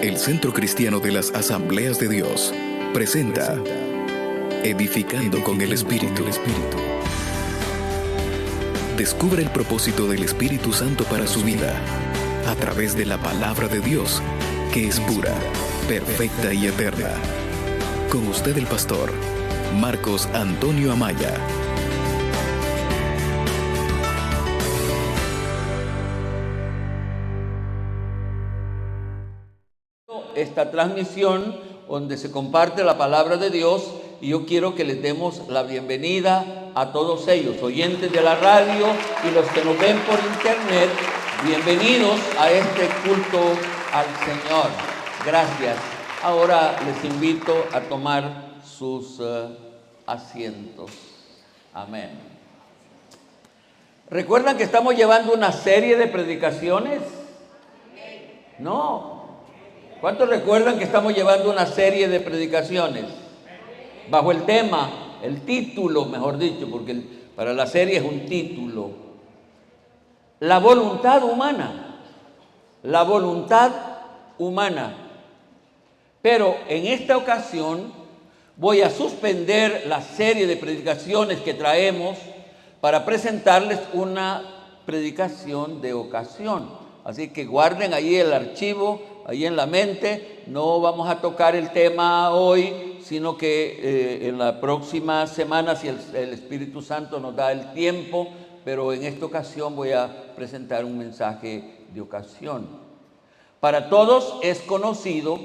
El Centro Cristiano de las Asambleas de Dios presenta Edificando con el Espíritu. Descubre el propósito del Espíritu Santo para su vida a través de la palabra de Dios, que es pura, perfecta y eterna. Con usted el pastor Marcos Antonio Amaya. Esta transmisión donde se comparte la palabra de Dios, y yo quiero que les demos la bienvenida a todos ellos, oyentes de la radio y los que nos ven por internet. Bienvenidos a este culto al Señor. Gracias. Ahora les invito a tomar sus asientos. Amén. ¿Recuerdan que estamos llevando una serie de predicaciones? No. ¿Cuántos recuerdan que estamos llevando una serie de predicaciones? Bajo el tema, el título, mejor dicho, porque para la serie es un título. La voluntad humana. La voluntad humana. Pero en esta ocasión voy a suspender la serie de predicaciones que traemos para presentarles una predicación de ocasión. Así que guarden ahí el archivo, ahí en la mente. No vamos a tocar el tema hoy, sino que en la próxima semana, si el Espíritu Santo nos da el tiempo, pero en esta ocasión voy a presentar un mensaje de ocasión. Para todos es conocido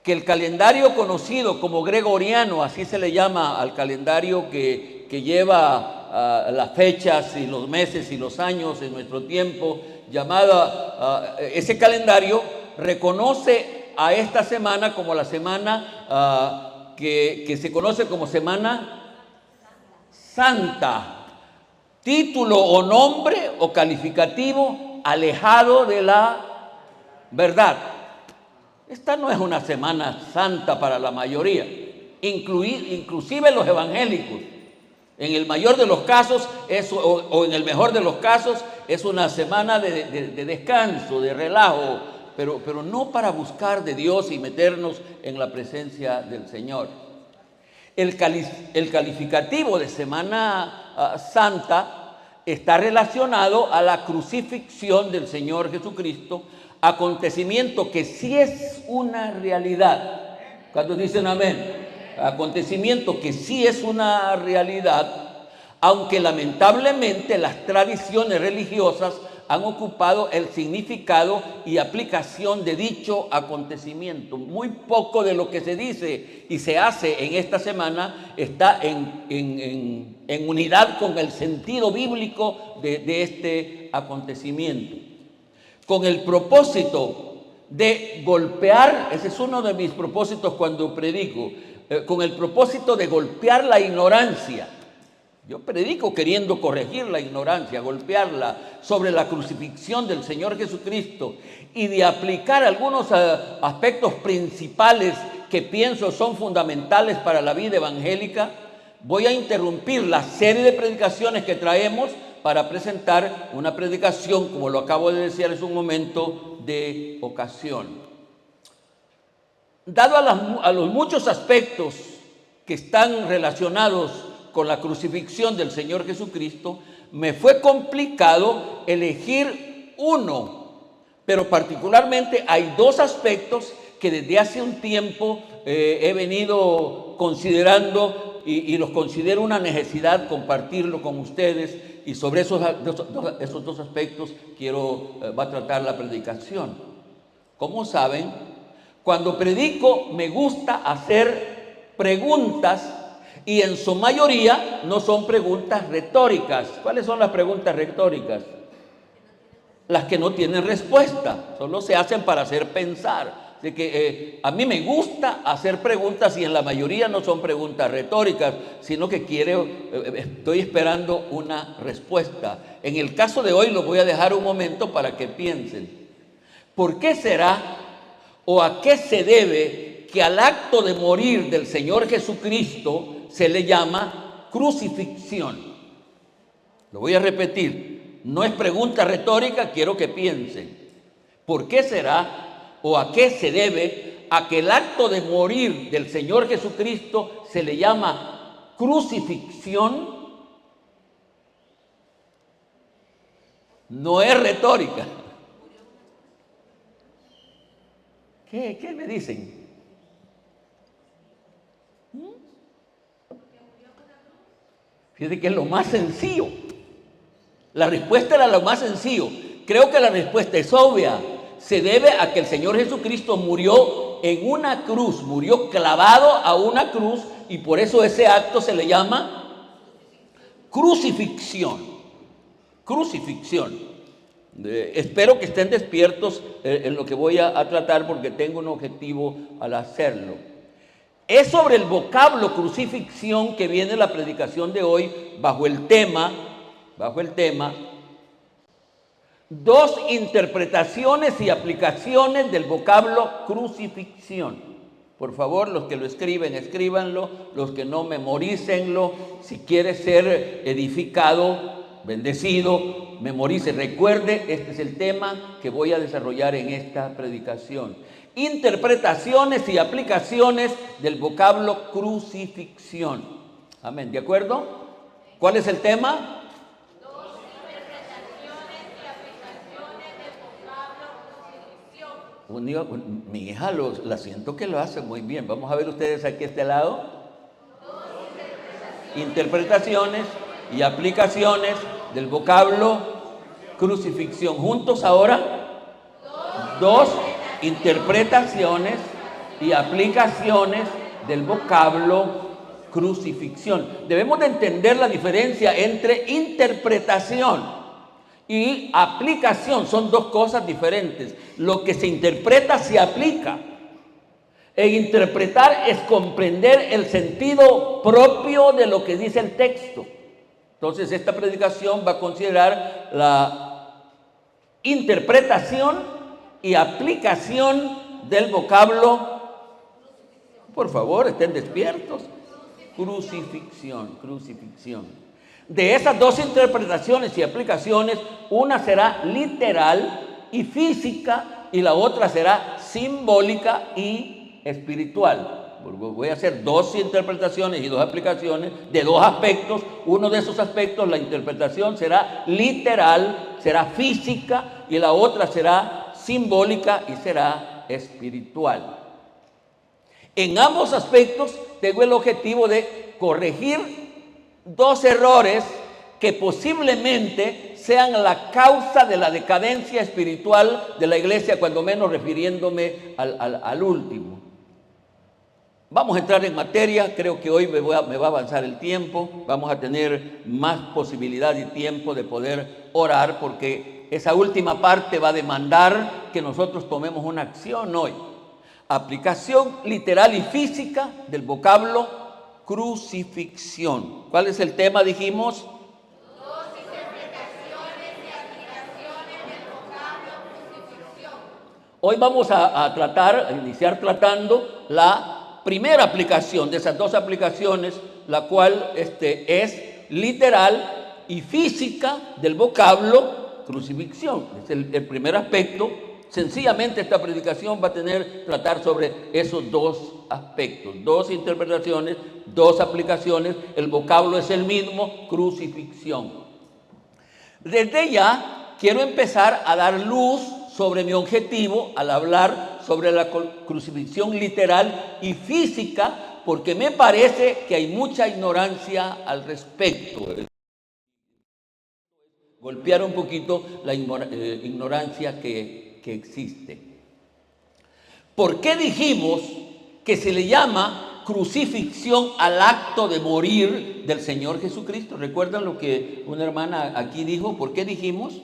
que el calendario conocido como gregoriano, así se le llama al calendario que lleva las fechas y los meses y los años en nuestro tiempo, ese calendario reconoce a esta semana como la semana que se conoce como Semana Santa, título o nombre o calificativo alejado de la verdad. Esta no es una Semana Santa para la mayoría, inclusive los evangélicos. En el mayor de los casos o en el mejor de los casos es una semana de descanso, de relajo, pero no para buscar de Dios y meternos en la presencia del Señor. El calificativo de Semana Santa está relacionado a la crucifixión del Señor Jesucristo, acontecimiento que sí es una realidad. ¿Cuántos dicen amén? Acontecimiento que sí es una realidad, aunque lamentablemente las tradiciones religiosas han ocupado el significado y aplicación de dicho acontecimiento. Muy poco de lo que se dice y se hace en esta semana está en unidad con el sentido bíblico de este acontecimiento. Con el propósito de golpear, ese es uno de mis propósitos cuando predico, con el propósito de golpear la ignorancia. Yo predico queriendo corregir la ignorancia, golpearla sobre la crucifixión del Señor Jesucristo y de aplicar algunos aspectos principales que pienso son fundamentales para la vida evangélica. Voy a interrumpir la serie de predicaciones que traemos para presentar una predicación, como lo acabo de decir hace un momento, de ocasión. Dado a los muchos aspectos que están relacionados con la crucifixión del Señor Jesucristo, me fue complicado elegir uno, pero particularmente hay dos aspectos que desde hace un tiempo he venido considerando y los considero una necesidad compartirlo con ustedes, y sobre esos dos aspectos va a tratar la predicación. Como saben, cuando predico me gusta hacer preguntas, y en su mayoría no son preguntas retóricas. ¿Cuáles son las preguntas retóricas? Las que no tienen respuesta, solo se hacen para hacer pensar. De que a mí me gusta hacer preguntas, y en la mayoría no son preguntas retóricas, sino que estoy esperando una respuesta. En el caso de hoy lo voy a dejar un momento para que piensen. ¿Por qué será o a qué se debe que al acto de morir del Señor Jesucristo se le llama crucifixión? Lo voy a repetir, no es pregunta retórica, quiero que piensen. ¿Por qué será o a qué se debe a que el acto de morir del Señor Jesucristo se le llama crucifixión? No es retórica. ¿Qué me dicen? Fíjate que es lo más sencillo. La respuesta era lo más sencillo. Creo que la respuesta es obvia. Se debe a que el Señor Jesucristo murió en una cruz, murió clavado a una cruz, y por eso ese acto se le llama crucifixión. Crucifixión. Espero que estén despiertos en lo que voy a tratar, porque tengo un objetivo al hacerlo. Es sobre el vocablo crucifixión que viene la predicación de hoy, bajo el tema, dos interpretaciones y aplicaciones del vocablo crucifixión. Por favor, los que lo escriben, escríbanlo; los que no, memorícenlo. Si quiere ser edificado, bendecido, memorice. Recuerde, este es el tema que voy a desarrollar en esta predicación. Interpretaciones y aplicaciones del vocablo crucifixión. Amén, ¿de acuerdo? ¿Cuál es el tema? Dos interpretaciones y aplicaciones del vocablo crucifixión. Mi hija la siento que lo hace muy bien. Vamos a ver ustedes aquí a este lado. Interpretaciones y aplicaciones del vocablo crucifixión. Juntos ahora. Dos interpretaciones y aplicaciones del vocablo crucifixión. Debemos de entender la diferencia entre interpretación y aplicación. Son dos cosas diferentes. Lo que se interpreta se aplica. E interpretar es comprender el sentido propio de lo que dice el texto. Entonces, esta predicación va a considerar la interpretación y aplicación del vocablo. Por favor, estén despiertos. Crucifixión. De esas dos interpretaciones y aplicaciones, una será literal y física, y la otra será simbólica y espiritual. Voy a hacer dos interpretaciones y dos aplicaciones de dos aspectos. Uno de esos aspectos, la interpretación, será literal, será física, y la otra será simbólica y será espiritual. En ambos aspectos tengo el objetivo de corregir dos errores que posiblemente sean la causa de la decadencia espiritual de la iglesia, cuando menos refiriéndome al último. Vamos a entrar en materia. Creo que hoy me va a avanzar el tiempo. Vamos a tener más posibilidad y tiempo de poder orar, porque esa última parte va a demandar que nosotros tomemos una acción hoy. Aplicación literal y física del vocablo crucifixión. ¿Cuál es el tema, dijimos? Dos interpretaciones y aplicaciones del vocablo crucifixión. Hoy vamos a iniciar tratando la primera aplicación de esas dos aplicaciones, la cual es literal y física del vocablo crucifixión. Es el primer aspecto. Sencillamente esta predicación va a tratar sobre esos dos aspectos, dos interpretaciones, dos aplicaciones. El vocablo es el mismo, crucifixión. Desde ya quiero empezar a dar luz sobre mi objetivo al hablar sobre la crucifixión literal y física, porque me parece que hay mucha ignorancia al respecto. Golpear un poquito la ignorancia que existe. ¿Por qué dijimos que se le llama crucifixión al acto de morir del Señor Jesucristo? ¿Recuerdan lo que una hermana aquí dijo? ¿Por qué dijimos?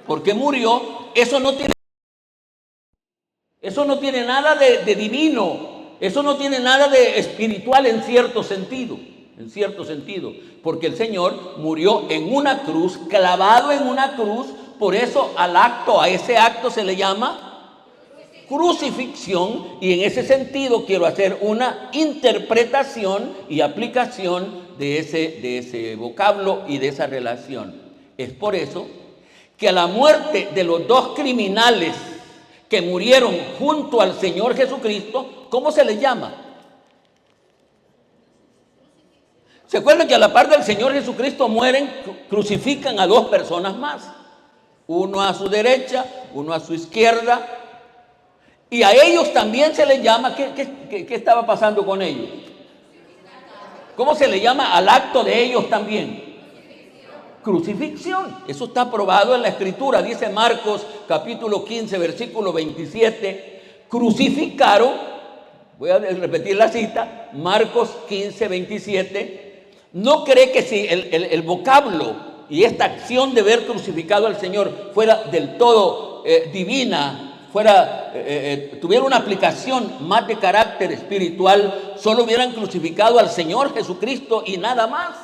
Porque murió. Eso no tiene nada de divino. Eso no tiene nada de espiritual en cierto sentido, porque el Señor murió en una cruz, clavado en una cruz. Por eso a ese acto se le llama crucifixión, y en ese sentido quiero hacer una interpretación y aplicación de ese vocablo y de esa relación. Es por eso que a la muerte de los dos criminales que murieron junto al Señor Jesucristo, ¿cómo se les llama? ¿Se acuerdan que a la par del Señor Jesucristo mueren, crucifican a dos personas más? Uno a su derecha, uno a su izquierda. Y a ellos también se les llama, ¿qué estaba pasando con ellos? ¿Cómo se le llama al acto de ellos también? Crucifixión. Eso está aprobado en la Escritura. Dice Marcos capítulo 15, versículo 27. Crucificaron, voy a repetir la cita, Marcos 15, 27. ¿No cree que si el vocablo y esta acción de ver crucificado al Señor fuera del todo divina, tuviera una aplicación más de carácter espiritual, solo hubieran crucificado al Señor Jesucristo y nada más?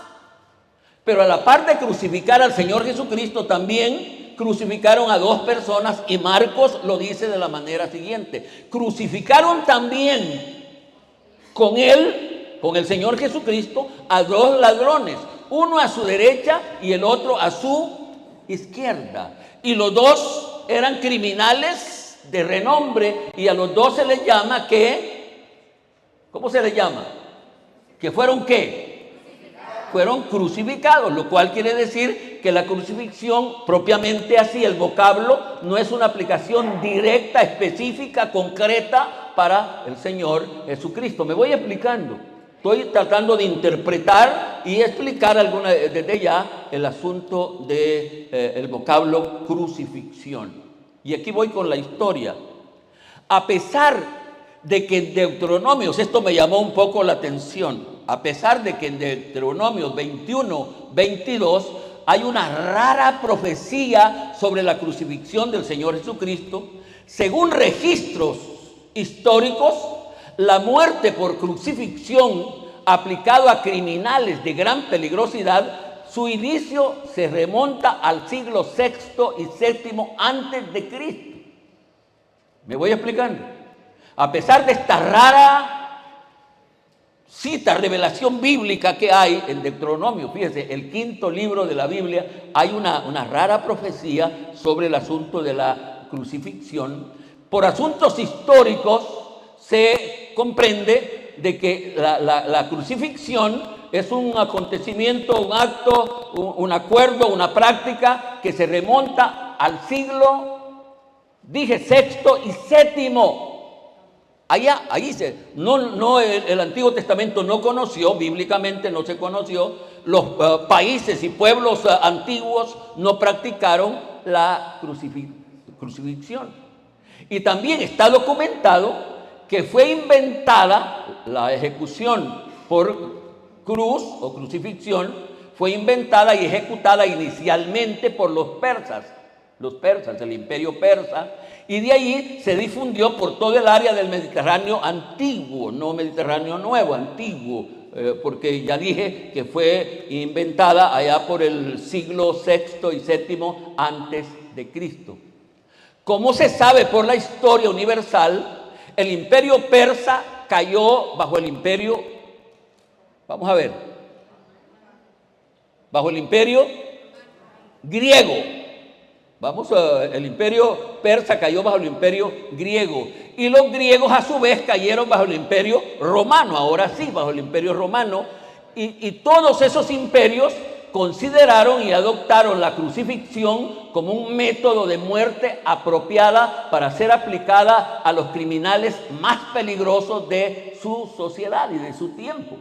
Pero a la par de crucificar al Señor Jesucristo, también crucificaron a dos personas, y Marcos lo dice de la manera siguiente: crucificaron también con él, con el Señor Jesucristo, a dos ladrones, uno a su derecha y el otro a su izquierda. Y los dos eran criminales de renombre, y a los dos se les llama que, ¿cómo se les llama? Que fueron ¿qué? Fueron crucificados, lo cual quiere decir que la crucifixión, propiamente así, el vocablo, no es una aplicación directa, específica, concreta para el Señor Jesucristo. Me voy explicando. Estoy tratando de interpretar y explicar desde ya el asunto del vocablo crucifixión. Y aquí voy con la historia. A pesar de que en Deuteronomios, esto me llamó un poco la atención, a pesar de que en Deuteronomios 21, 22 hay una rara profecía sobre la crucifixión del Señor Jesucristo, según registros históricos, la muerte por crucifixión aplicado a criminales de gran peligrosidad, su inicio se remonta al siglo VI y VII antes de Cristo. ¿Me voy explicando? A pesar de esta rara cita, revelación bíblica que hay en Deuteronomio, fíjese, el quinto libro de la Biblia, hay una rara profecía sobre el asunto de la crucifixión. Por asuntos históricos se comprende de que la crucifixión es un acontecimiento, un acto, un acuerdo, una práctica que se remonta al siglo, dije, sexto y séptimo. Ahí el Antiguo Testamento no conoció, bíblicamente no se conoció, los países y pueblos antiguos no practicaron la crucifixión. Y también está documentado que fue inventada la ejecución por cruz o crucifixión, fue inventada y ejecutada inicialmente por los persas, el imperio persa, y de ahí se difundió por todo el área del Mediterráneo antiguo, no Mediterráneo nuevo, antiguo, porque ya dije que fue inventada allá por el siglo VI y VII antes de Cristo. Como se sabe por la historia universal, el imperio persa cayó bajo el imperio, bajo el imperio griego. El imperio persa cayó bajo el imperio griego, y los griegos a su vez cayeron bajo el imperio romano, ahora sí, bajo el imperio romano, y todos esos imperios consideraron y adoptaron la crucifixión como un método de muerte apropiada para ser aplicada a los criminales más peligrosos de su sociedad y de su tiempo.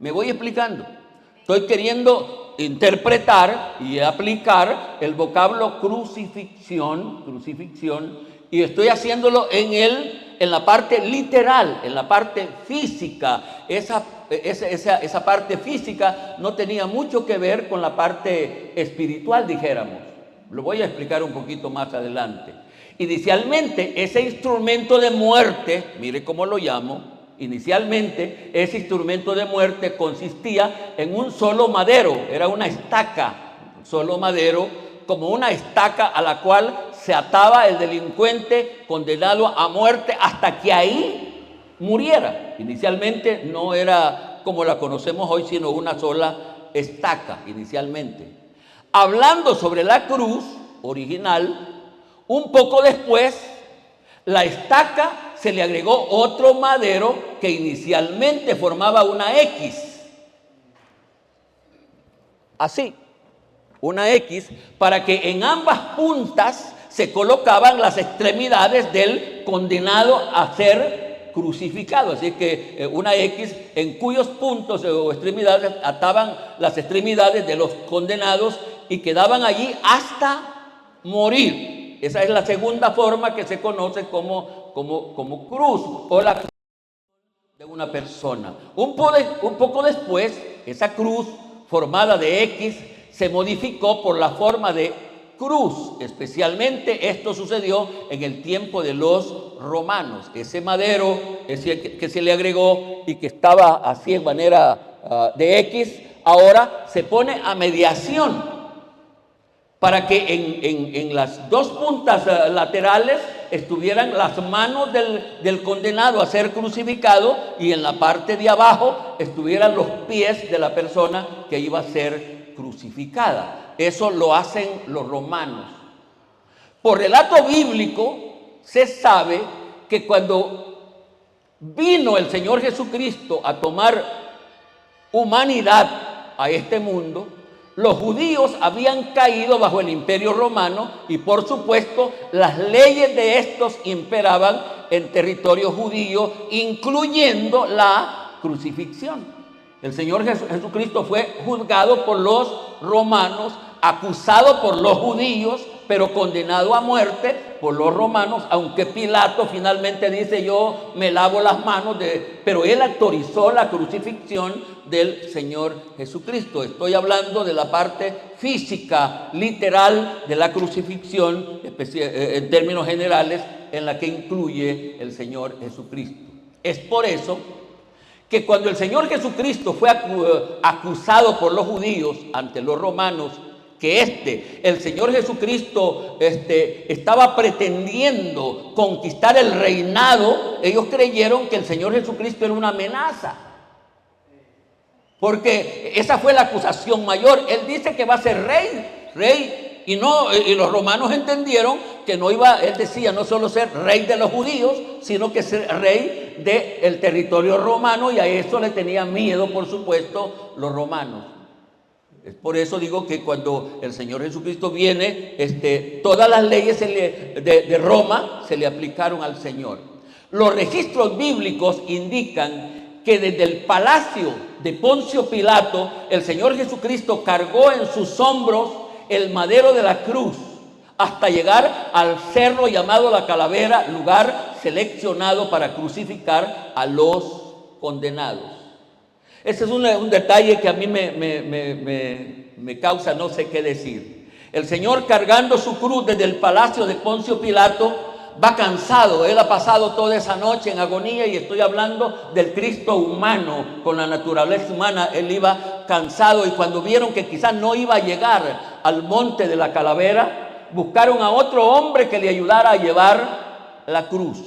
Me voy explicando. Estoy queriendo interpretar y aplicar el vocablo crucifixión, y estoy haciéndolo en la parte literal, en la parte física. Esa parte física no tenía mucho que ver con la parte espiritual, dijéramos. Lo voy a explicar un poquito más adelante. Inicialmente, ese instrumento de muerte, mire cómo lo llamo. Inicialmente, ese instrumento de muerte consistía en un solo madero, era una estaca, solo madero, como una estaca a la cual se ataba el delincuente condenado a muerte hasta que ahí muriera. Inicialmente no era como la conocemos hoy, sino una sola estaca, inicialmente. Hablando sobre la cruz original, un poco después, La estaca se le agregó otro madero que inicialmente formaba una X. Así, una X, para que en ambas puntas se colocaban las extremidades del condenado a ser crucificado. Así que una X en cuyos puntos o extremidades ataban las extremidades de los condenados y quedaban allí hasta morir. Esa es la segunda forma que se conoce como cruz o la cruz de una persona. Un poco después, esa cruz formada de X se modificó por la forma de cruz. Especialmente esto sucedió en el tiempo de los romanos. Ese madero que se le agregó y que estaba así en manera de X, ahora se pone a mediación para que en las dos puntas laterales estuvieran las manos del condenado a ser crucificado y en la parte de abajo estuvieran los pies de la persona que iba a ser crucificada. Eso lo hacen los romanos. Por relato bíblico se sabe que cuando vino el Señor Jesucristo a tomar humanidad a este mundo, los judíos habían caído bajo el imperio romano y por supuesto las leyes de estos imperaban en territorio judío, incluyendo la crucifixión. El Señor Jesucristo fue juzgado por los romanos, acusado por los judíos, pero condenado a muerte por los romanos, aunque Pilato finalmente dice: yo me lavo las manos, pero él autorizó la crucifixión del Señor Jesucristo. Estoy hablando de la parte física, literal de la crucifixión, en términos generales, en la que incluye el Señor Jesucristo. Es por eso que cuando el Señor Jesucristo fue acusado por los judíos ante los romanos, que el Señor Jesucristo estaba pretendiendo conquistar el reinado, ellos creyeron que el Señor Jesucristo era una amenaza. Porque esa fue la acusación mayor. Él dice que va a ser rey, y los romanos entendieron que no iba, él decía, no solo ser rey de los judíos, sino que ser rey del territorio romano, y a eso le tenían miedo, por supuesto, los romanos. Es por eso digo que cuando el Señor Jesucristo viene, todas las leyes de Roma se le aplicaron al Señor. Los registros bíblicos indican que desde el palacio de Poncio Pilato, el Señor Jesucristo cargó en sus hombros el madero de la cruz hasta llegar al cerro llamado La Calavera, lugar seleccionado para crucificar a los condenados. Ese es un detalle que a mí me causa no sé qué decir. El Señor, cargando su cruz desde el palacio de Poncio Pilato, va cansado. Él ha pasado toda esa noche en agonía, y estoy hablando del Cristo humano, con la naturaleza humana. Él iba cansado, y cuando vieron que quizás no iba a llegar al monte de la Calavera, buscaron a otro hombre que le ayudara a llevar la cruz.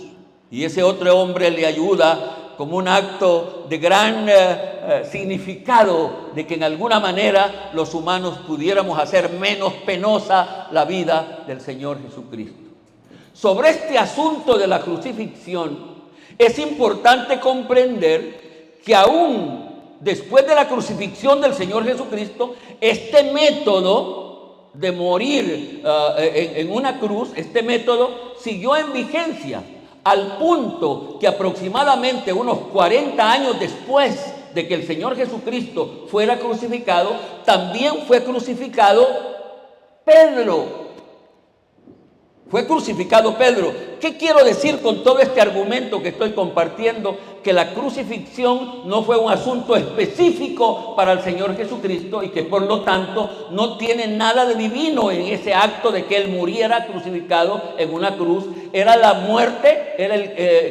Y ese otro hombre le ayuda como un acto de gran significado de que en alguna manera los humanos pudiéramos hacer menos penosa la vida del Señor Jesucristo. Sobre este asunto de la crucifixión, es importante comprender que aún después de la crucifixión del Señor Jesucristo, este método de morir en una cruz, este método siguió en vigencia, al punto que aproximadamente unos 40 años después de que el Señor Jesucristo fuera crucificado, también fue crucificado Pedro. Fue crucificado Pedro. ¿Qué quiero decir con todo este argumento que estoy compartiendo? Que la crucifixión no fue un asunto específico para el Señor Jesucristo, y que por lo tanto no tiene nada de divino en ese acto de que Él muriera crucificado en una cruz. Era la muerte, era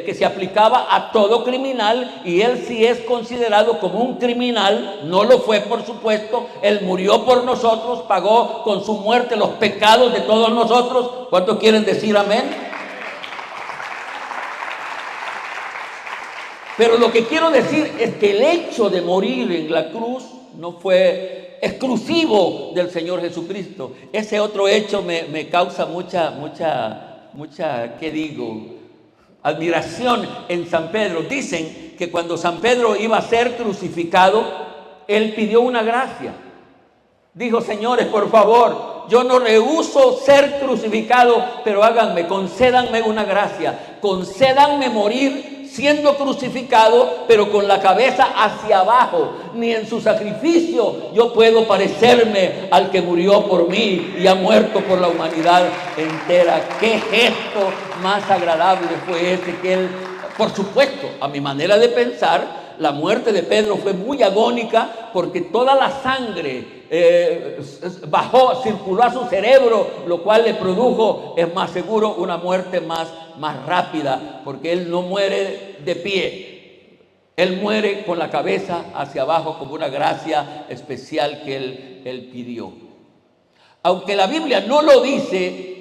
que se aplicaba a todo criminal, y Él sí es considerado como un criminal. No lo fue, por supuesto. Él murió por nosotros, pagó con su muerte los pecados de todos nosotros. ¿Cuántos quieren decir amén? Pero lo que quiero decir es que el hecho de morir en la cruz no fue exclusivo del Señor Jesucristo. Ese otro hecho me causa mucha, ¿qué digo? admiración en San Pedro. Dicen que cuando San Pedro iba a ser crucificado, él pidió una gracia. Dijo: señores, por favor, yo no rehúso ser crucificado, pero concédanme una gracia. Concédanme morir siendo crucificado, pero con la cabeza hacia abajo. Ni en su sacrificio yo puedo parecerme al que murió por mí y ha muerto por la humanidad entera. Qué gesto más agradable fue ese que él... Por supuesto, a mi manera de pensar, la muerte de Pedro fue muy agónica, porque toda la sangre circuló a su cerebro, lo cual le produjo, es más seguro, una muerte más rápida, porque él no muere de pie, él muere con la cabeza hacia abajo, como una gracia especial que él pidió. Aunque la Biblia no lo dice,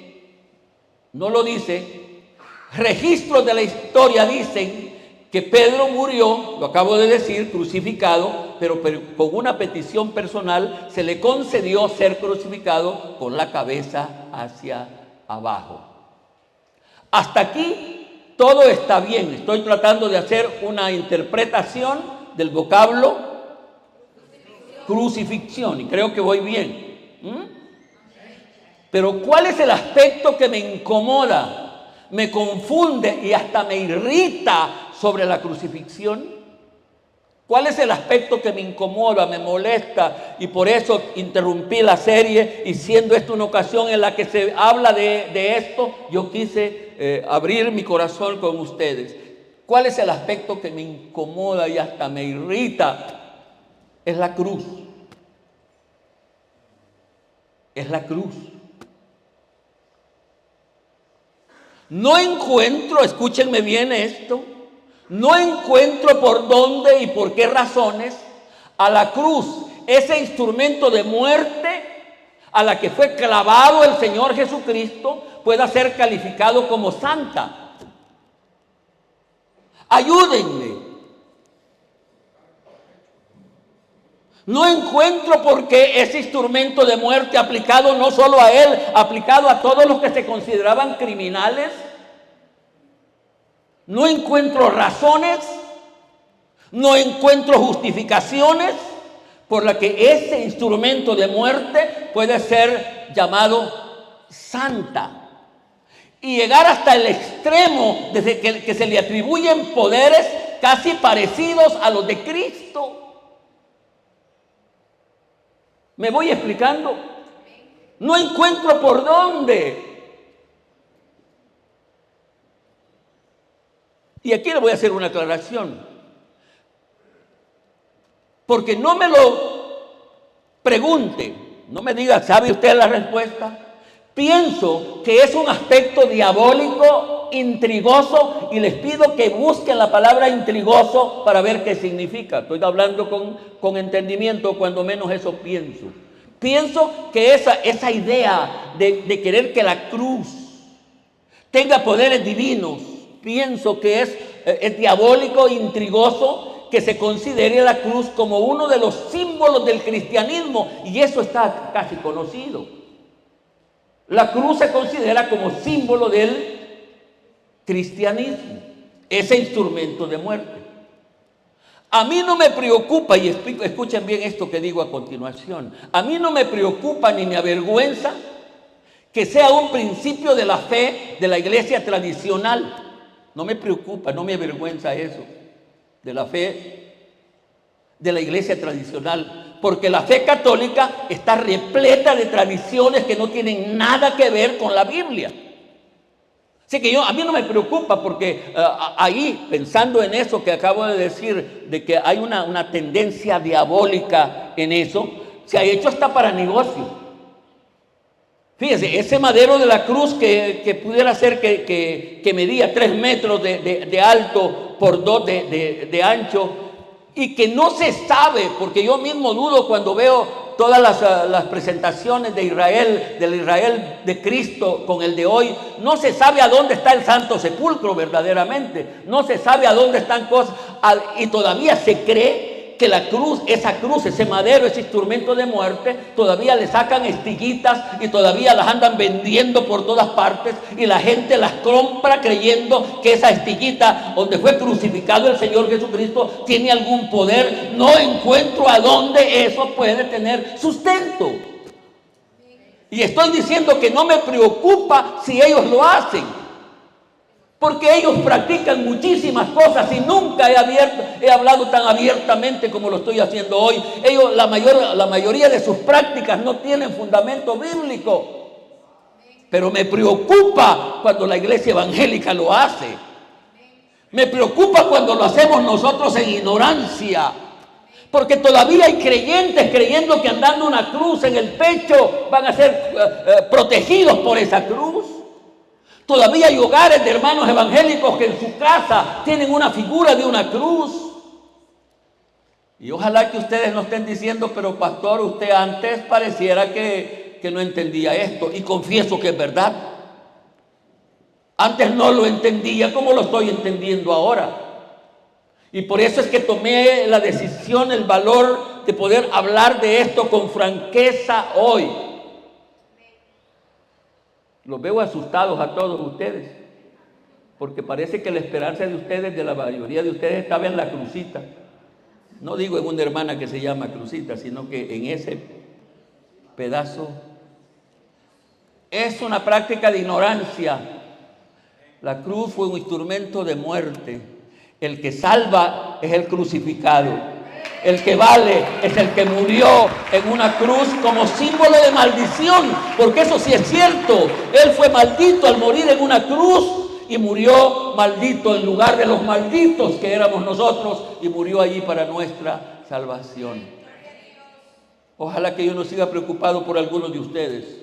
registros de la historia dicen que Pedro murió, lo acabo de decir, crucificado, pero con una petición personal se le concedió ser crucificado con la cabeza hacia abajo. Hasta aquí todo está bien. Estoy tratando de hacer una interpretación del vocablo crucifixión y creo que voy bien. Pero ¿cuál es el aspecto que me incomoda, me confunde y hasta me irrita sobre la crucifixión? ¿Cuál es el aspecto que me incomoda, me molesta? Y por eso interrumpí la serie, y siendo esta una ocasión en la que se habla de esto, yo quise abrir mi corazón con ustedes. ¿Cuál es el aspecto que me incomoda y hasta me irrita? Es la cruz. Es la cruz. No encuentro, escúchenme bien esto, no encuentro por dónde y por qué razones a la cruz, ese instrumento de muerte a la que fue clavado el Señor Jesucristo, pueda ser calificado como santa. Ayúdenme. No encuentro por qué ese instrumento de muerte aplicado no solo a él, aplicado a todos los que se consideraban criminales. No encuentro razones, no encuentro justificaciones por la que ese instrumento de muerte puede ser llamado santa. Y llegar hasta el extremo de que se le atribuyen poderes casi parecidos a los de Cristo. ¿Me voy explicando? No encuentro por dónde. Y aquí le voy a hacer una aclaración. Porque no me lo pregunte, no me diga, ¿sabe usted la respuesta? Pienso que es un aspecto diabólico, intrigoso, y les pido que busquen la palabra intrigoso para ver qué significa. Estoy hablando con entendimiento, cuando menos eso pienso. Pienso que esa idea de querer que la cruz tenga poderes divinos, pienso que es diabólico, intrigoso, que se considere la cruz como uno de los símbolos del cristianismo, y eso está casi conocido. La cruz se considera como símbolo del cristianismo, ese instrumento de muerte. A mí no me preocupa, y escuchen bien esto que digo a continuación, a mí no me preocupa ni me avergüenza que sea un principio de la fe de la iglesia tradicional. No me preocupa, no me avergüenza eso, de la fe de la iglesia tradicional, porque la fe católica está repleta de tradiciones que no tienen nada que ver con la Biblia. Así que a mí no me preocupa, porque ahí, pensando en eso que acabo de decir, de que hay una tendencia diabólica en eso, se ha hecho hasta para negocio. Fíjense, ese madero de la cruz que pudiera ser que medía 3 metros de alto por 2 de ancho, y que no se sabe, porque yo mismo dudo cuando veo todas las presentaciones de Israel, del Israel de Cristo con el de hoy, no se sabe a dónde está el Santo Sepulcro verdaderamente, no se sabe a dónde están cosas, y todavía se cree que la cruz, esa cruz, ese madero, ese instrumento de muerte, todavía le sacan estillitas y todavía las andan vendiendo por todas partes y la gente las compra creyendo que esa estillita donde fue crucificado el Señor Jesucristo tiene algún poder. No encuentro a dónde eso puede tener sustento. Y estoy diciendo que no me preocupa si ellos lo hacen, porque ellos practican muchísimas cosas y nunca he hablado tan abiertamente como lo estoy haciendo hoy. Ellos, la mayoría de sus prácticas no tienen fundamento bíblico. Pero me preocupa cuando la iglesia evangélica lo hace. Me preocupa cuando lo hacemos nosotros en ignorancia. Porque todavía hay creyentes creyendo que andando una cruz en el pecho van a ser protegidos por esa cruz. Todavía hay hogares de hermanos evangélicos que en su casa tienen una figura de una cruz. Y ojalá que ustedes no estén diciendo, pero pastor, usted antes pareciera que no entendía esto. Y confieso que es verdad. Antes no lo entendía como lo estoy entendiendo ahora. Y por eso es que tomé la decisión, el valor de poder hablar de esto con franqueza hoy. Los veo asustados a todos ustedes, porque parece que la esperanza de ustedes, de la mayoría de ustedes, estaba en la crucita. No digo en una hermana que se llama Crucita, sino que en ese pedazo. Es una práctica de ignorancia. La cruz fue un instrumento de muerte. El que salva es el crucificado. El que vale es el que murió en una cruz como símbolo de maldición, porque eso sí es cierto. Él fue maldito al morir en una cruz y murió maldito en lugar de los malditos que éramos nosotros, y murió allí para nuestra salvación. Ojalá que yo no siga preocupado por algunos de ustedes.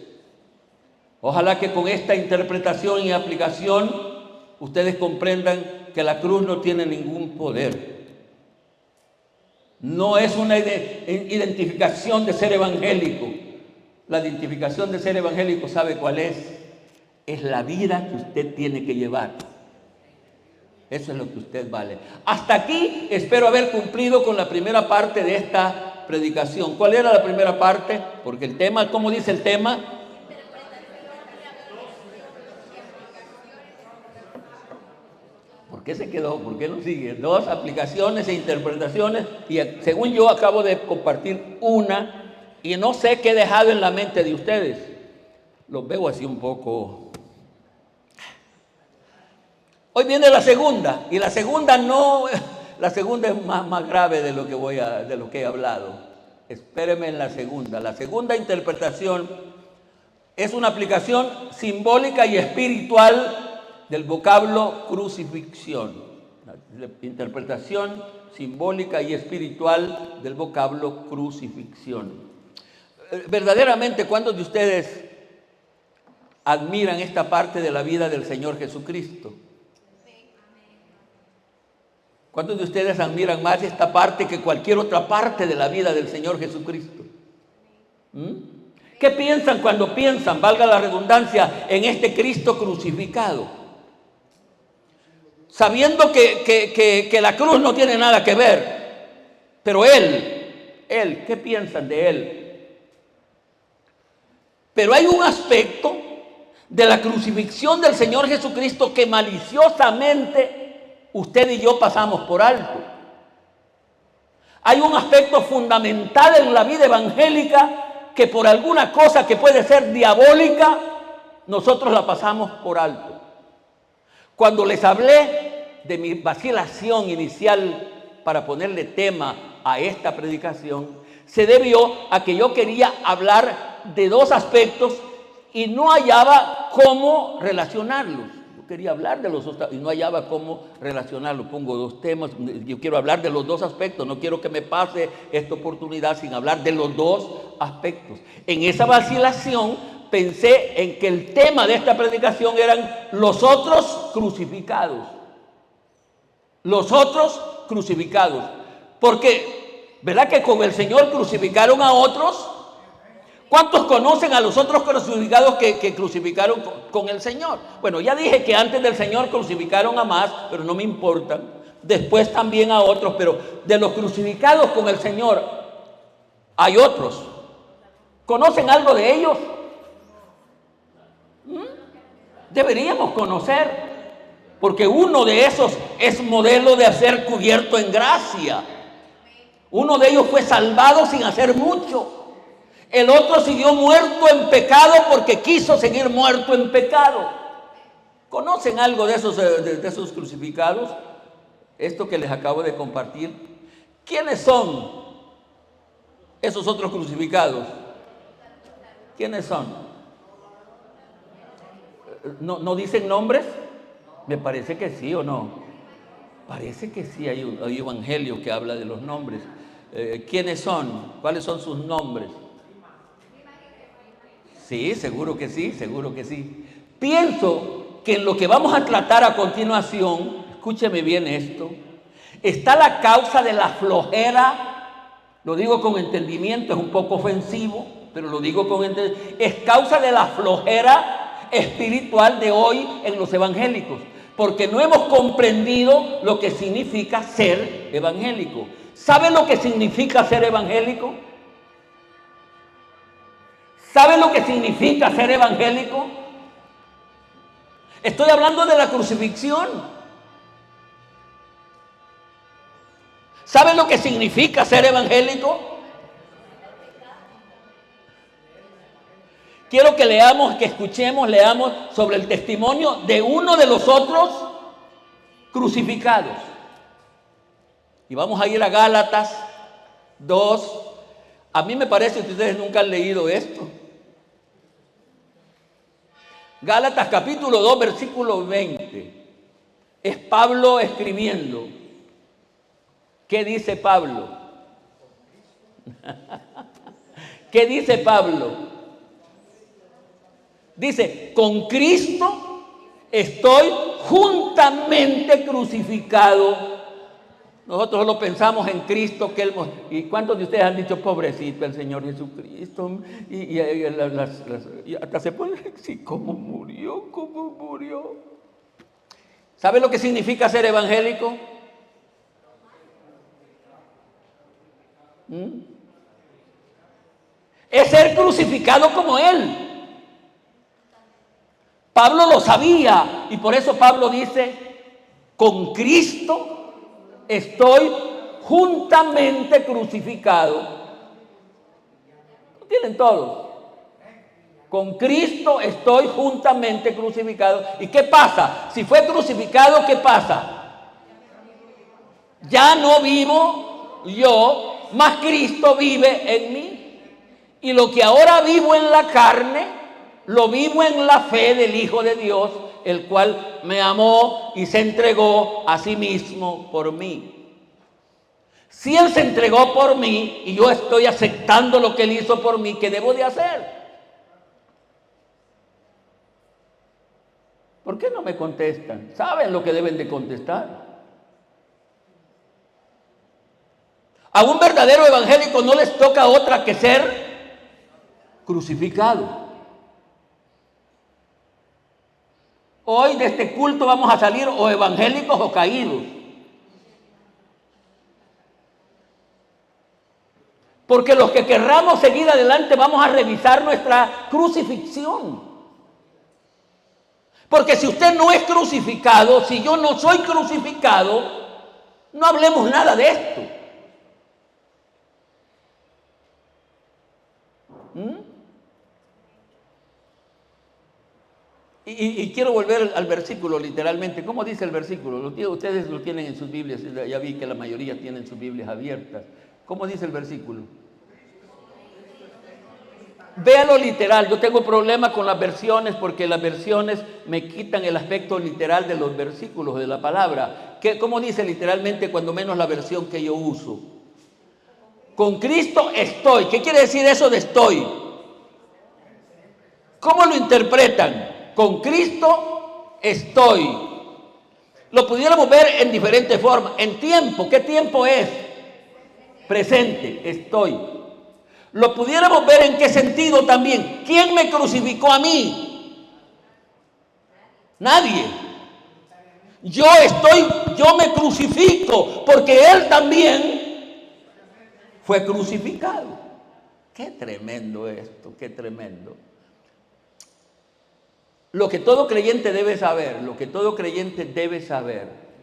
Ojalá que con esta interpretación y aplicación ustedes comprendan que la cruz no tiene ningún poder. No es una identificación de ser evangélico. La identificación de ser evangélico, ¿sabe cuál es? Es la vida que usted tiene que llevar. Eso es lo que usted vale. Hasta aquí espero haber cumplido con la primera parte de esta predicación. ¿Cuál era la primera parte? Porque el tema, ¿cómo dice el tema? ¿Por qué se quedó? ¿Por qué no sigue? 2 aplicaciones e interpretaciones, y según yo acabo de compartir una, y no sé qué he dejado en la mente de ustedes. Los veo así un poco. Hoy viene la segunda, y la segunda es más grave de lo que he hablado. Espéreme en la segunda. La segunda interpretación es una aplicación simbólica y espiritual del vocablo crucifixión. La interpretación simbólica y espiritual del vocablo crucifixión. Verdaderamente, ¿cuántos de ustedes admiran esta parte de la vida del Señor Jesucristo? ¿Cuántos de ustedes admiran más esta parte que cualquier otra parte de la vida del Señor Jesucristo? ¿Qué piensan cuando piensan, valga la redundancia, en este Cristo crucificado? Sabiendo que la cruz no tiene nada que ver, pero Él, ¿qué piensan de Él? Pero hay un aspecto de la crucifixión del Señor Jesucristo que maliciosamente usted y yo pasamos por alto. Hay un aspecto fundamental en la vida evangélica que por alguna cosa que puede ser diabólica, nosotros la pasamos por alto. Cuando les hablé de mi vacilación inicial para ponerle tema a esta predicación, se debió a que yo quería hablar de 2 aspectos y no hallaba cómo relacionarlos. Yo quería hablar de los 2 y no hallaba cómo relacionarlos. Pongo 2 temas, yo quiero hablar de los 2 aspectos, no quiero que me pase esta oportunidad sin hablar de los 2 aspectos. En esa vacilación pensé en que el tema de esta predicación eran los otros crucificados. Los otros crucificados. Porque, ¿verdad que con el Señor crucificaron a otros? ¿Cuántos conocen a los otros crucificados que crucificaron con el Señor? Bueno, ya dije que antes del Señor crucificaron a más, pero no me importan. después también a otros, pero de los crucificados con el Señor hay otros. ¿Conocen algo de ellos? Deberíamos conocer, porque uno de esos es modelo de ser cubierto en gracia. Uno de ellos fue salvado sin hacer mucho. El otro siguió muerto en pecado porque quiso seguir muerto en pecado. ¿Conocen algo de esos crucificados? Esto que les acabo de compartir. ¿Quiénes son esos otros crucificados? ¿Quiénes son? ¿No dicen nombres? Me parece que sí o no. Parece que sí, hay evangelio que habla de los nombres. ¿Quiénes son? ¿Cuáles son sus nombres? Sí, seguro que sí, seguro que sí. Pienso que en lo que vamos a tratar a continuación, escúcheme bien esto, está la causa de la flojera. Lo digo con entendimiento, es un poco ofensivo, pero lo digo con entendimiento. Es causa de la flojera espiritual de hoy en los evangélicos, porque no hemos comprendido lo que significa ser evangélico. ¿Sabe lo que significa ser evangélico? ¿Sabe lo que significa ser evangélico? Estoy hablando de la crucifixión. ¿Sabe lo que significa ser evangélico? Quiero que leamos, que escuchemos, leamos sobre el testimonio de uno de los otros crucificados. Y vamos a ir a Gálatas 2. A mí me parece que ustedes nunca han leído esto. Gálatas capítulo 2, versículo 20. Es Pablo escribiendo. ¿Qué dice Pablo? ¿Qué dice Pablo? Dice, con Cristo estoy juntamente crucificado. Nosotros solo pensamos en Cristo, que Él... ¿Y cuántos de ustedes han dicho, pobrecito el Señor Jesucristo? Y hasta se pone, sí, ¿cómo murió? ¿Cómo murió? ¿Sabe lo que significa ser evangélico? Es ser crucificado como Él. Pablo lo sabía y por eso Pablo dice, con Cristo estoy juntamente crucificado. ¿Lo tienen todos? Con Cristo estoy juntamente crucificado. ¿Y qué pasa? Si fue crucificado, ¿qué pasa? Ya no vivo yo, mas Cristo vive en mí. Y lo que ahora vivo en la carne, lo vivo en la fe del Hijo de Dios, el cual me amó y se entregó a sí mismo por mí. Si Él se entregó por mí y yo estoy aceptando lo que Él hizo por mí, ¿qué debo de hacer? ¿Por qué no me contestan? ¿Saben lo que deben de contestar? A un verdadero evangélico no les toca otra que ser crucificado. Hoy de este culto vamos a salir o evangélicos o caídos. Porque los que querramos seguir adelante vamos a revisar nuestra crucifixión. Porque si usted no es crucificado, si yo no soy crucificado, no hablemos nada de esto. Y quiero volver al versículo literalmente. ¿Cómo dice el versículo? Ustedes lo tienen en sus Biblias. Ya vi que la mayoría tienen sus Biblias abiertas. ¿Cómo dice el versículo? Véalo literal. Yo tengo problema con las versiones porque las versiones me quitan el aspecto literal de los versículos, de la palabra. ¿Cómo dice literalmente, cuando menos la versión que yo uso? Con Cristo estoy. ¿Qué quiere decir eso de estoy? ¿Cómo lo interpretan? Con Cristo estoy. Lo pudiéramos ver en diferentes formas. En tiempo, ¿qué tiempo es? Presente, estoy. Lo pudiéramos ver en qué sentido también. ¿Quién me crucificó a mí? Nadie. Yo me crucifico porque Él también fue crucificado. Qué tremendo esto, qué tremendo. Lo que todo creyente debe saber,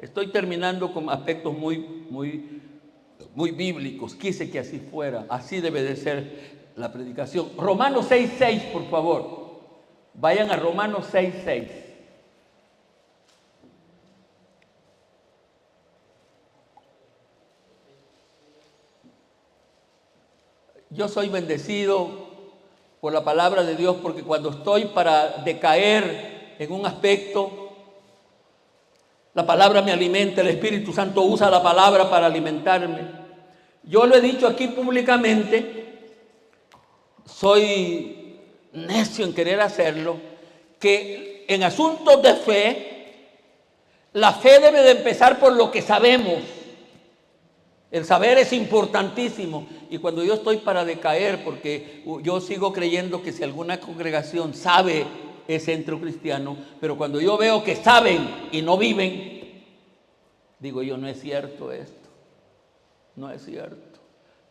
Estoy terminando con aspectos muy bíblicos. Quise que así fuera, así debe de ser la predicación. Romanos 6:6, por favor. Vayan a Romanos 6:6. Yo soy bendecido por la palabra de Dios, porque cuando estoy para decaer en un aspecto, la palabra me alimenta, el Espíritu Santo usa la palabra para alimentarme. Yo lo he dicho aquí públicamente, soy necio en querer hacerlo, que en asuntos de fe, la fe debe de empezar por lo que sabemos. El saber es importantísimo. Y cuando yo estoy para decaer, porque yo sigo creyendo que si alguna congregación sabe, es centro cristiano, pero cuando yo veo que saben y no viven, digo yo, no es cierto esto, no es cierto.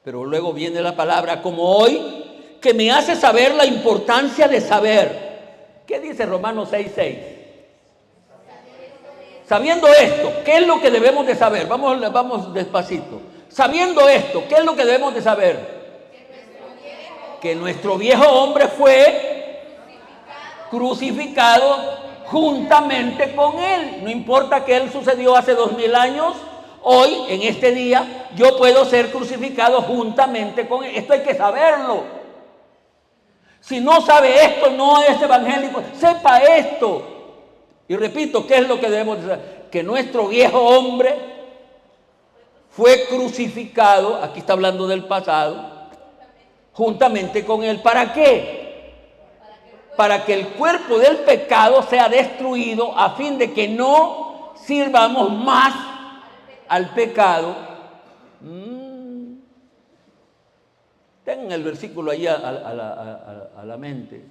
Pero luego viene la palabra, como hoy, que me hace saber la importancia de saber. ¿Qué dice Romanos 6:6? Sabiendo esto, ¿qué es lo que debemos de saber? Vamos despacito. Sabiendo esto, ¿qué es lo que debemos de saber? Que nuestro viejo hombre fue crucificado juntamente con Él. No importa que Él sucedió hace 2000 años, hoy, en este día, yo puedo ser crucificado juntamente con Él. Esto hay que saberlo. Si no sabe esto, no es evangélico. Sepa esto. Y repito, ¿qué es lo que debemos de saber? Que nuestro viejo hombre fue crucificado, aquí está hablando del pasado, juntamente con Él. ¿Para qué? Para que el cuerpo del pecado sea destruido, a fin de que no sirvamos más al pecado. Tengan el versículo ahí a la mente.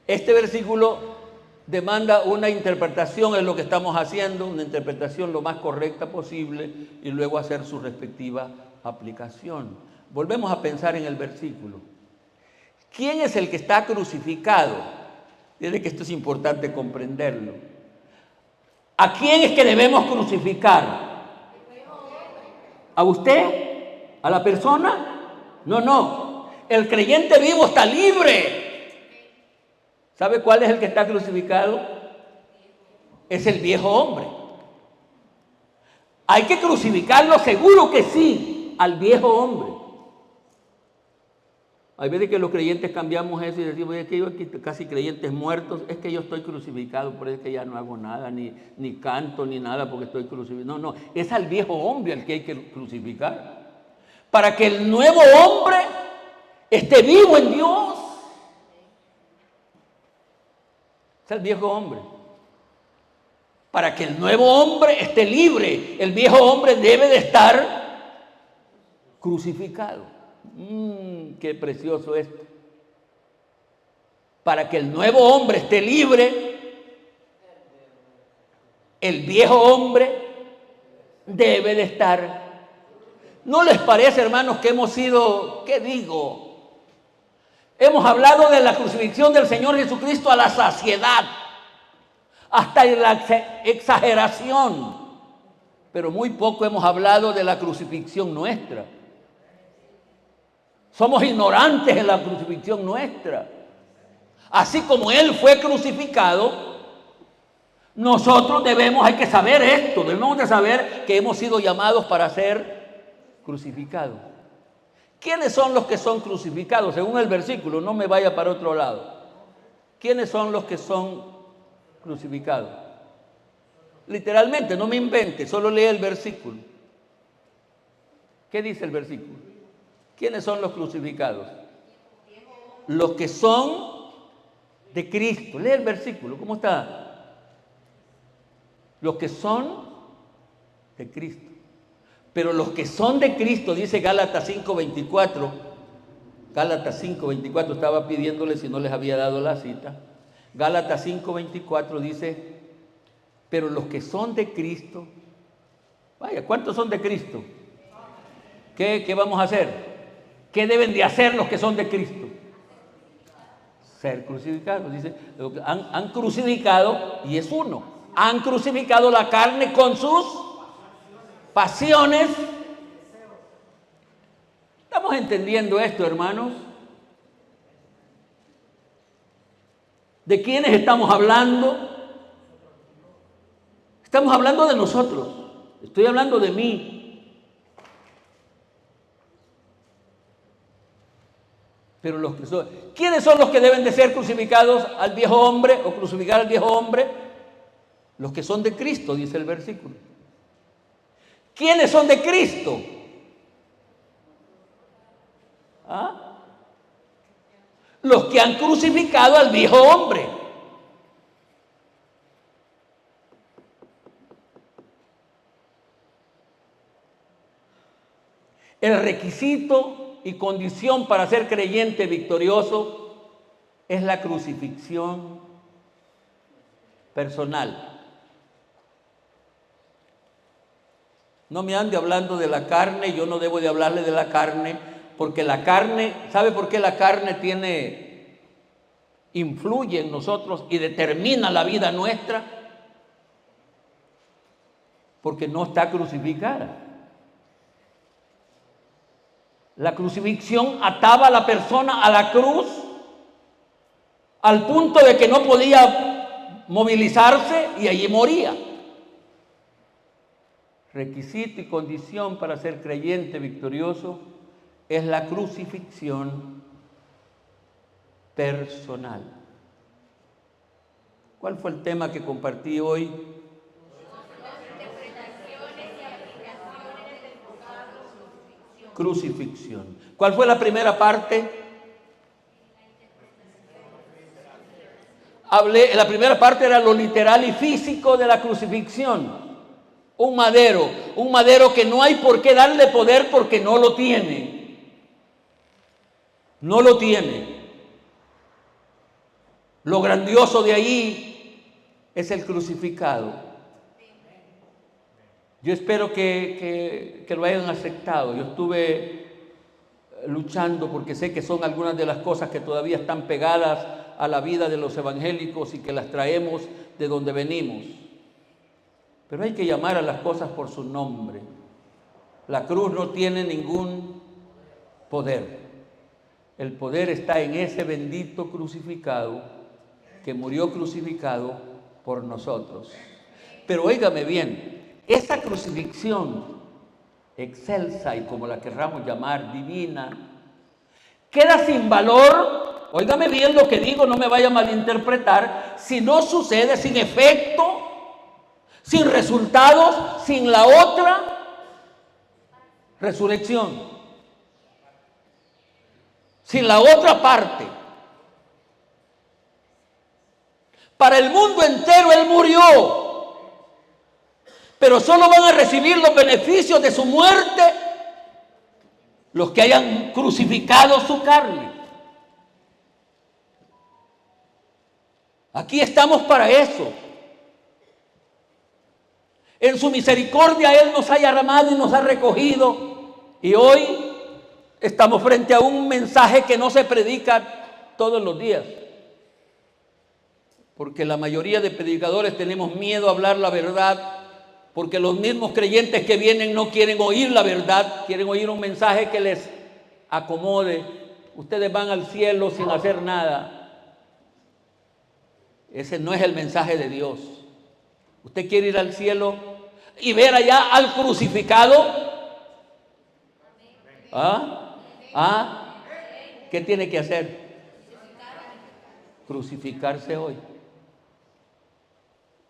Este versículo demanda una interpretación, es lo que estamos haciendo, una interpretación lo más correcta posible y luego hacer su respectiva aplicación. Volvemos a pensar en el versículo. ¿Quién es el que está crucificado? Fíjense que esto es importante comprenderlo. ¿A quién es que debemos crucificar? ¿A usted? ¿A la persona? No. El creyente vivo está libre. ¿Sabe cuál es el que está crucificado? Es el viejo hombre. ¿Hay que crucificarlo? Seguro que sí, al viejo hombre. Hay veces que los creyentes cambiamos eso y decimos, es que yo aquí casi creyentes muertos, es que yo estoy crucificado, por eso que ya no hago nada, ni canto, ni nada, porque estoy crucificado. No, es al viejo hombre al que hay que crucificar. Para que el nuevo hombre esté vivo en Dios. Es el viejo hombre. Para que el nuevo hombre esté libre, el viejo hombre debe de estar crucificado. Qué precioso esto. Para que el nuevo hombre esté libre, el viejo hombre debe de estar. ¿No les parece, hermanos, que hemos sido, qué digo? Hemos hablado de la crucifixión del Señor Jesucristo a la saciedad, hasta la exageración, pero muy poco hemos hablado de la crucifixión nuestra. Somos ignorantes en la crucifixión nuestra. Así como Él fue crucificado, nosotros hay que saber esto, debemos de saber que hemos sido llamados para ser crucificados. ¿Quiénes son los que son crucificados? Según el versículo, no me vaya para otro lado. ¿Quiénes son los que son crucificados? Literalmente, no me invente, solo lee el versículo. ¿Qué dice el versículo? ¿Quiénes son los crucificados? Los que son de Cristo. Lee el versículo, ¿cómo está? Los que son de Cristo. Pero los que son de Cristo, dice Gálatas 5:24. Gálatas 5:24, estaba pidiéndole si no les había dado la cita. Gálatas 5:24 dice: Pero los que son de Cristo, vaya, ¿cuántos son de Cristo? ¿Qué vamos a hacer? ¿Qué deben de hacer los que son de Cristo? Ser crucificados. Dice, han crucificado, y es uno, han crucificado la carne con sus pasiones. ¿Estamos entendiendo esto, hermanos? ¿De quiénes estamos hablando? Estamos hablando de nosotros. Estoy hablando de mí. Pero los que son, ¿quiénes son los que deben de ser crucificados al viejo hombre o crucificar al viejo hombre? Los que son de Cristo, dice el versículo. ¿Quiénes son de Cristo? ¿Ah? Los que han crucificado al viejo hombre. El requisito y condición para ser creyente victorioso es la crucifixión personal. No me ande hablando de la carne, yo no debo de hablarle de la carne, porque la carne, ¿sabe por qué la carne influye en nosotros y determina la vida nuestra? Porque no está crucificada. La crucifixión ataba a la persona a la cruz al punto de que no podía movilizarse y allí moría. Requisito y condición para ser creyente victorioso es la crucifixión personal. ¿Cuál fue el tema que compartí hoy? Crucifixión. ¿Cuál fue la primera parte? La primera parte era lo literal y físico de la crucifixión. Un madero que no hay por qué darle poder porque no lo tiene. No lo tiene. Lo grandioso de ahí es el crucificado. Yo espero que lo hayan aceptado. Yo estuve luchando porque sé que son algunas de las cosas que todavía están pegadas a la vida de los evangélicos y que las traemos de donde venimos. Pero hay que llamar a las cosas por su nombre. La cruz no tiene ningún poder. El poder está en ese bendito crucificado que murió crucificado por nosotros. Pero óigame bien. Esa crucifixión excelsa y como la querramos llamar, divina, queda sin valor, óigame bien lo que digo, no me vaya a malinterpretar, si no sucede sin efecto, sin resultados, sin la otra resurrección, sin la otra parte. Para el mundo entero Él murió. Pero solo van a recibir los beneficios de su muerte los que hayan crucificado su carne. Aquí estamos para eso. En su misericordia Él nos ha llamado y nos ha recogido. Y hoy estamos frente a un mensaje que no se predica todos los días. Porque la mayoría de predicadores tenemos miedo a hablar la verdad. Porque los mismos creyentes que vienen no quieren oír la verdad, quieren oír un mensaje que les acomode. Ustedes van al cielo sin hacer nada. Ese no es el mensaje de Dios. Usted quiere ir al cielo y ver allá al crucificado. ¿Qué tiene que hacer? Crucificarse hoy.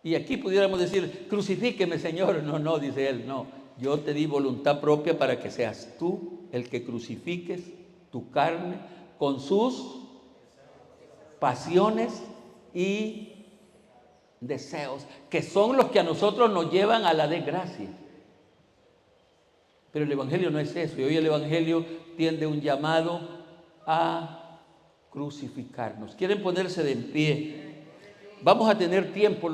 Y aquí pudiéramos decir, crucifíqueme, Señor. No, dice Él, no. Yo te di voluntad propia para que seas tú el que crucifiques tu carne con sus pasiones y deseos, que son los que a nosotros nos llevan a la desgracia. Pero el Evangelio no es eso. Y hoy el Evangelio tiende un llamado a crucificarnos. ¿Quieren ponerse de en pie? Vamos a tener tiempo.